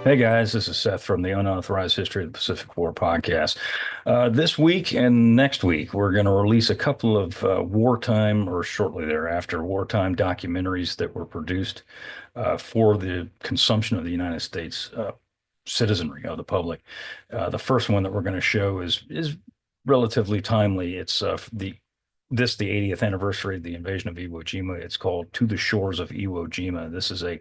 Hey guys, this is Seth from the Unauthorized History of the Pacific War podcast. This week and next week, we're going to release a couple of wartime or shortly thereafter wartime documentaries that were produced for the consumption of the United States citizenry, of the public. The first one that we're going to show is relatively timely. It's the 80th anniversary of the invasion of Iwo Jima. It's called "To the Shores of Iwo Jima." This is a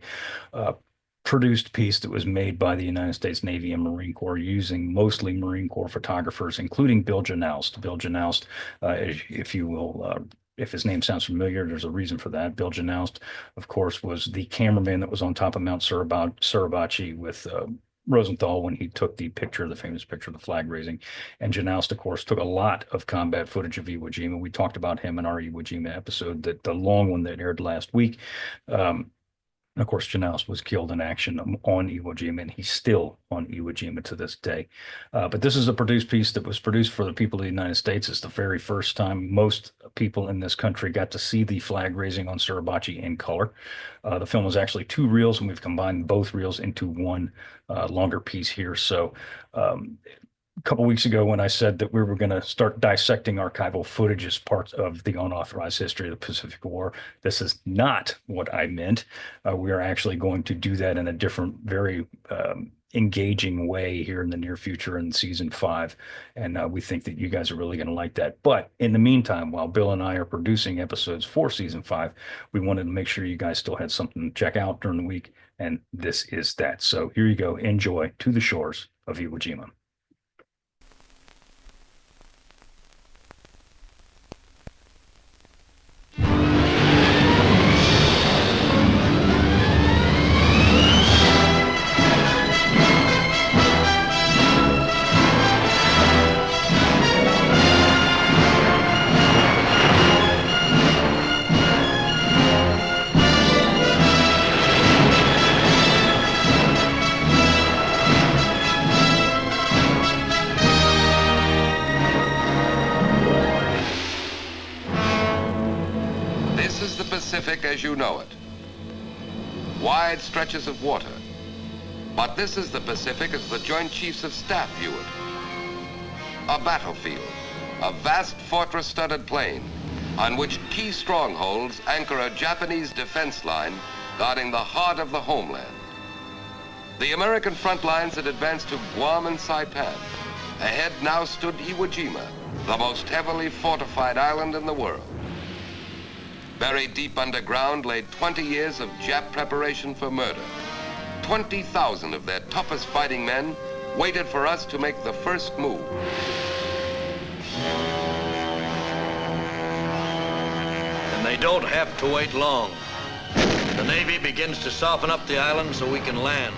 uh, produced piece that was made by the United States Navy and Marine Corps using mostly Marine Corps photographers, including Bill Genaust. Bill Genaust, if you will, if his name sounds familiar, there's a reason for that. Bill Genaust, of course, was the cameraman that was on top of Mount Suribachi with Rosenthal when he took the picture, the famous picture of the flag raising. And Genaust, of course, took a lot of combat footage of Iwo Jima. We talked about him in our Iwo Jima episode, that the long one that aired last week. Of course, Genaust was killed in action on Iwo Jima, and he's still on Iwo Jima to this day. But this is a produced piece that was produced for the people of the United States. It's the very first time most people in this country got to see the flag raising on Suribachi in color. The film was actually two reels, and we've combined both reels into one longer piece here. So a couple weeks ago when I said that we were going to start dissecting archival footage as part of the unauthorized history of the Pacific War. This is not what I meant. We are actually going to do that in a different, very engaging way here in the near future in season 5. And we think that you guys are really going to like that. But in the meantime, while Bill and I are producing episodes for season 5, we wanted to make sure you guys still had something to check out during the week. And this is that. So here you go. Enjoy To the Shores of Iwo Jima. This is the Pacific as you know it. Wide stretches of water. But this is the Pacific as the Joint Chiefs of Staff view it. A battlefield, a vast fortress-studded plain on which key strongholds anchor a Japanese defense line guarding the heart of the homeland. The American front lines had advanced to Guam and Saipan. Ahead now stood Iwo Jima, the most heavily fortified island in the world. Buried deep underground lay 20 years of Jap preparation for murder. 20,000 of their toughest fighting men waited for us to make the first move. And they don't have to wait long. The Navy begins to soften up the island so we can land.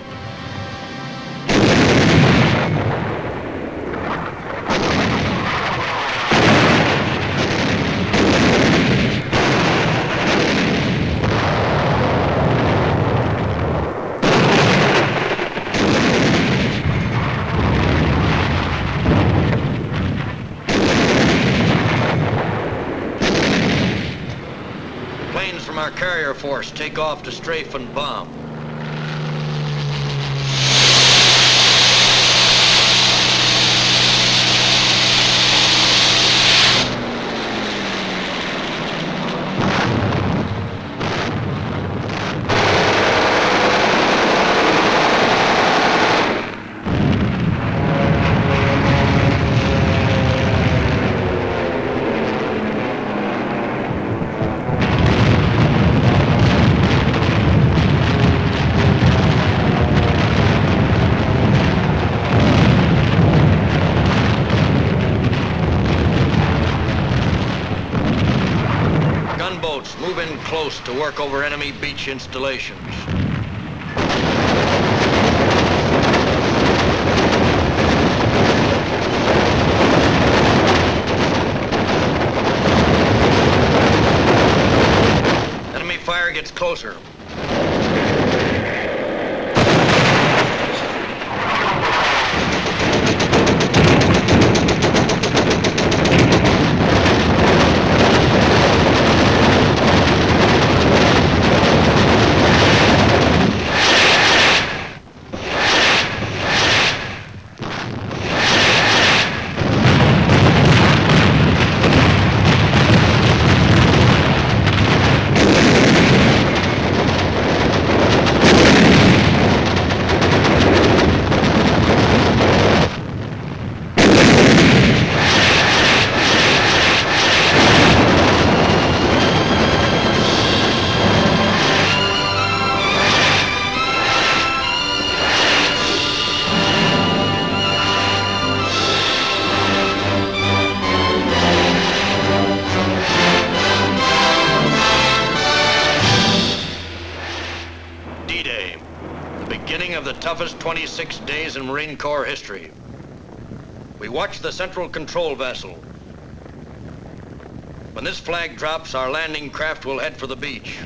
Planes from our carrier force take off to strafe and bomb. Gunboats move in close to work over enemy beach installations. Enemy fire gets closer. beginning of the toughest 26 days in Marine Corps history. We watch the central control vessel. When this flag drops, our landing craft will head for the beach.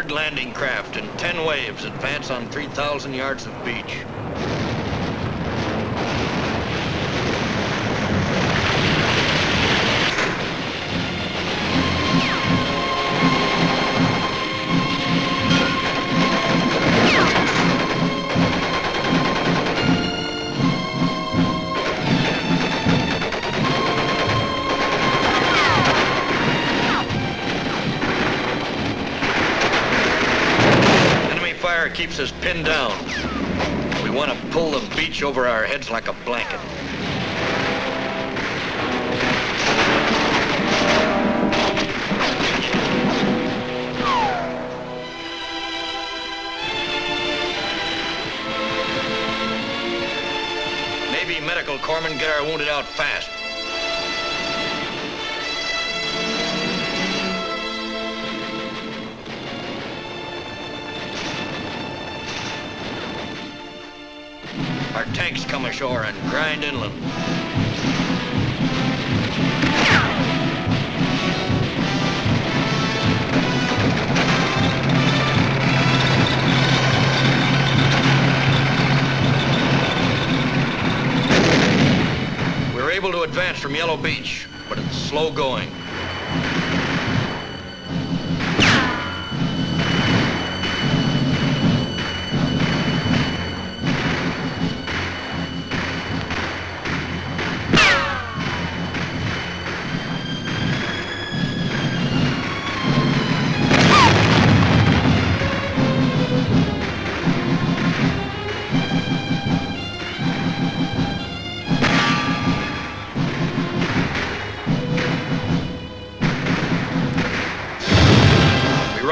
Landing craft in 10 waves advance on 3,000 yards of beach. Keeps us pinned down. We want to pull the beach over our heads like a blanket. Navy medical corpsmen get our wounded out fast. Our tanks come ashore and grind inland. We were able to advance from Yellow Beach, but it's slow going.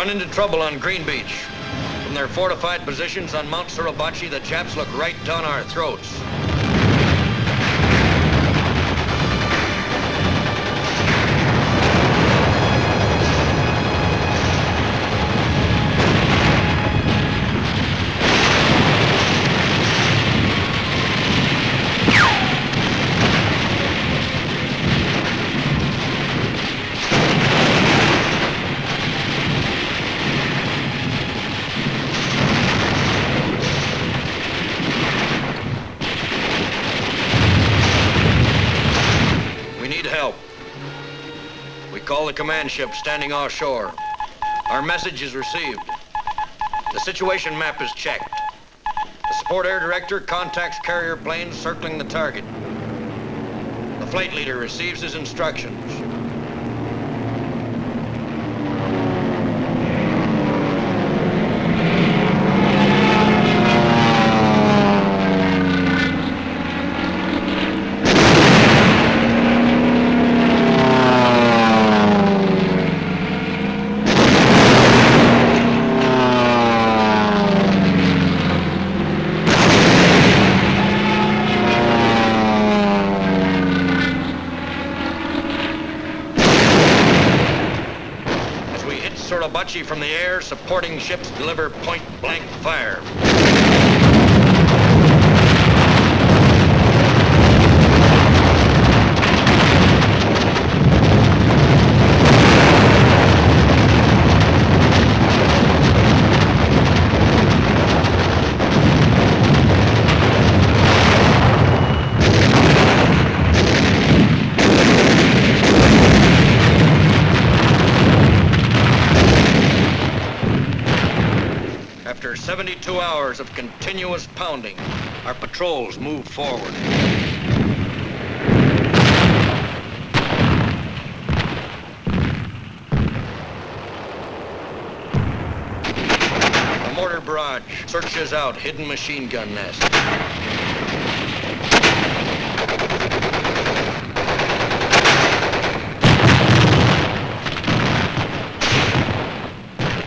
Into trouble on Green Beach. From their fortified positions on Mount Suribachi, the Japs look right down our throats. Call the command ship standing offshore. Our message is received. The situation map is checked. The support air director contacts carrier planes circling the target. The flight leader receives his instructions. Suribachi from the air, supporting ships deliver point-blank fire. After 72 hours of continuous pounding, our patrols moved forward. A mortar barrage searches out hidden machine gun nests.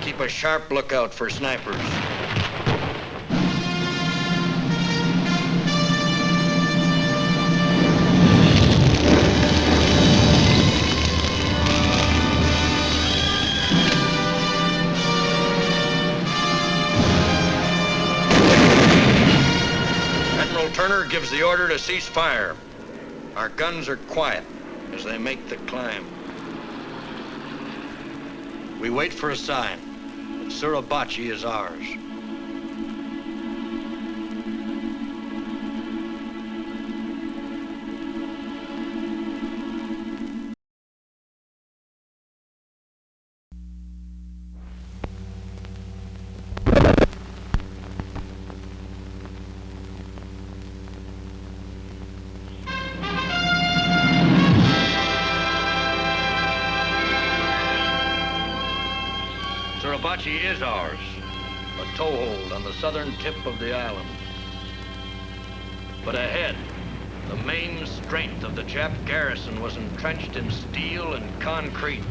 Keep a sharp lookout for snipers. Admiral Turner gives the order to cease fire. Our guns are quiet as they make the climb. We wait for a sign. Suribachi is ours. Suribachi is ours, a toehold on the southern tip of the island. But ahead, the main strength of the Jap garrison was entrenched in steel and concrete.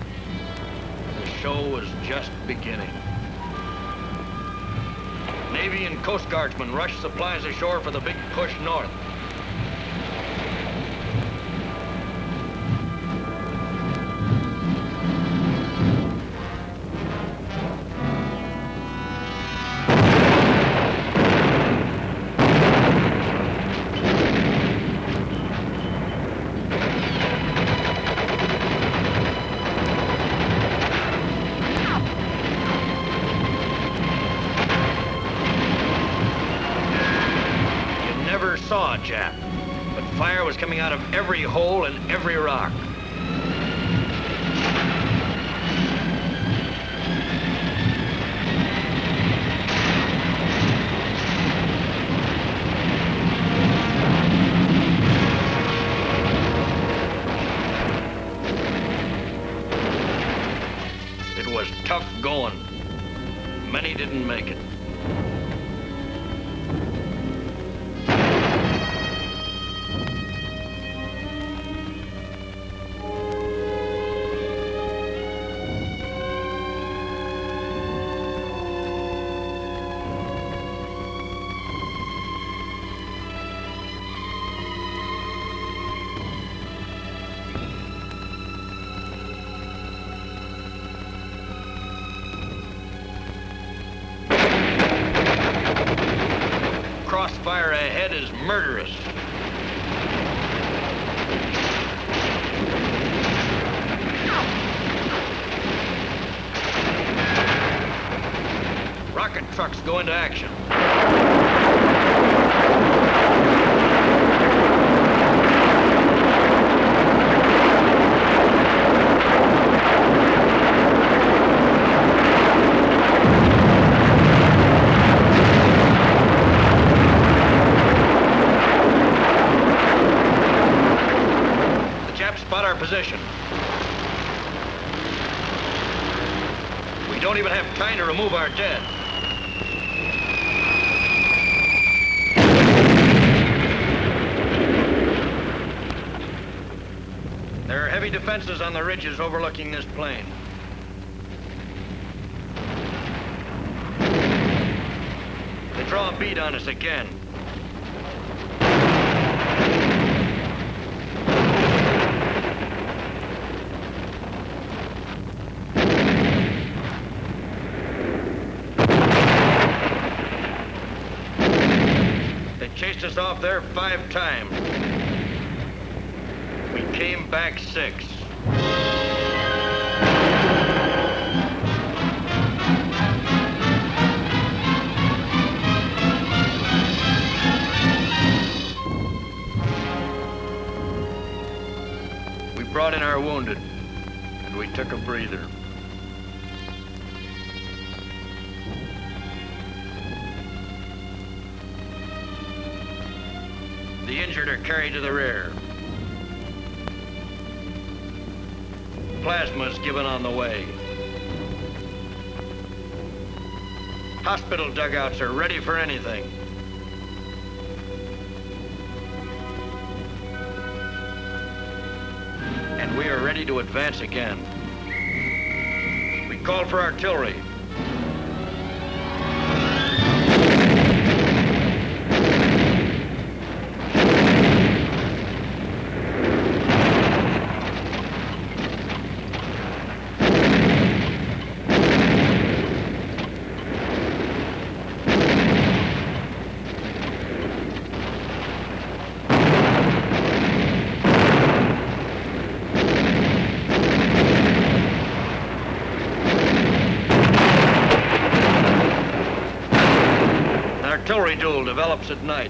The show was just beginning. Navy and Coast Guardsmen rushed supplies ashore for the big push north. Saw a Jap, but fire was coming out of every hole and every rock. It was tough going. Many didn't make it. Crossfire ahead is murderous. Rocket trucks go into action. Spot our position. We don't even have time to remove our dead. There are heavy defenses on the ridges overlooking this plain. They draw a bead on us again. Chased us off there 5 times. We came back 6. We brought in our wounded, and we took a breather. The injured are carried to the rear. Plasma is given on the way. Hospital dugouts are ready for anything. And we are ready to advance again. We call for artillery. Artillery duel develops at night.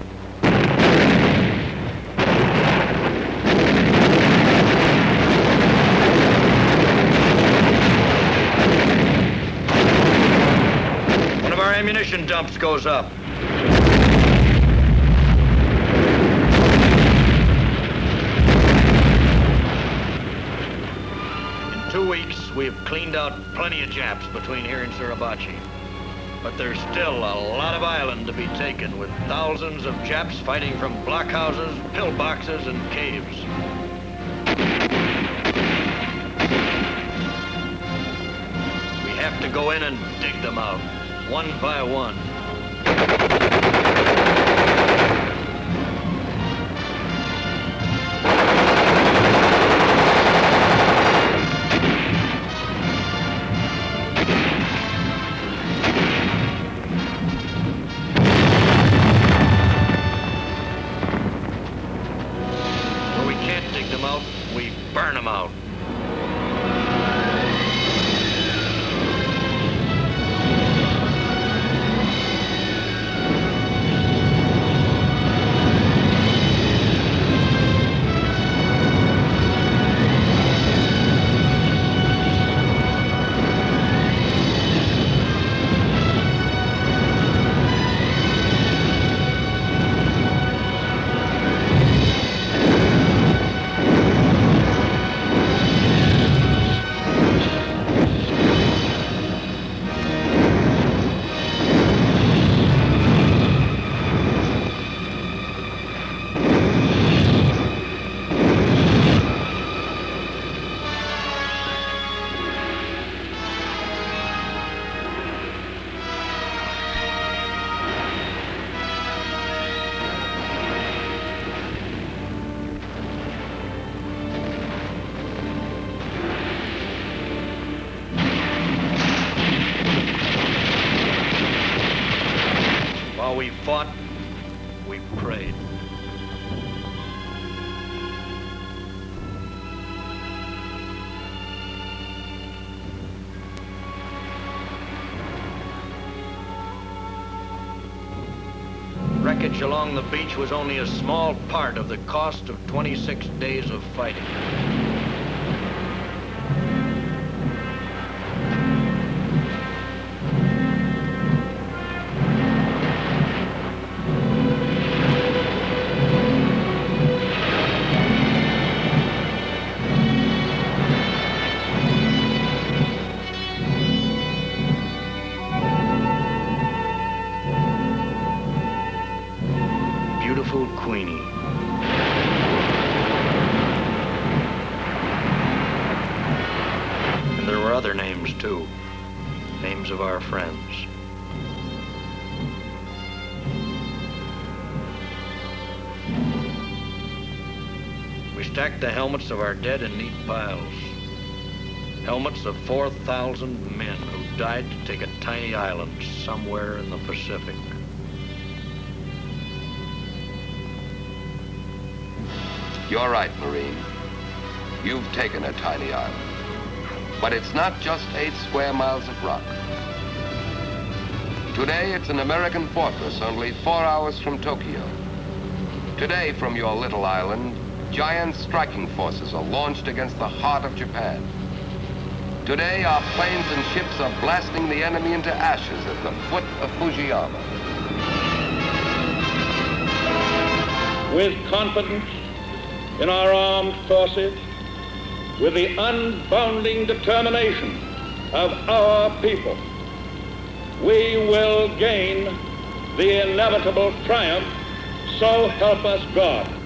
One of our ammunition dumps goes up. In 2 weeks, we have cleaned out plenty of Japs between here and Suribachi. But there's still a lot of island to be taken, with thousands of Japs fighting from blockhouses, pillboxes, and caves. We have to go in and dig them out, one by one. We burn them out. While we fought, we prayed. Wreckage along the beach was only a small part of the cost of 26 days of fighting. Beautiful Queenie. And there were other names too, names of our friends. We stacked the helmets of our dead in neat piles. Helmets of 4,000 men who died to take a tiny island somewhere in the Pacific. You're right, Marine. You've taken a tiny island. But it's not just 8 square miles of rock. Today, it's an American fortress only 4 hours from Tokyo. Today, from your little island, giant striking forces are launched against the heart of Japan. Today, our planes and ships are blasting the enemy into ashes at the foot of Fujiyama. with confidence in our armed forces, with the unbounding determination of our people, we will gain the inevitable triumph, so help us God.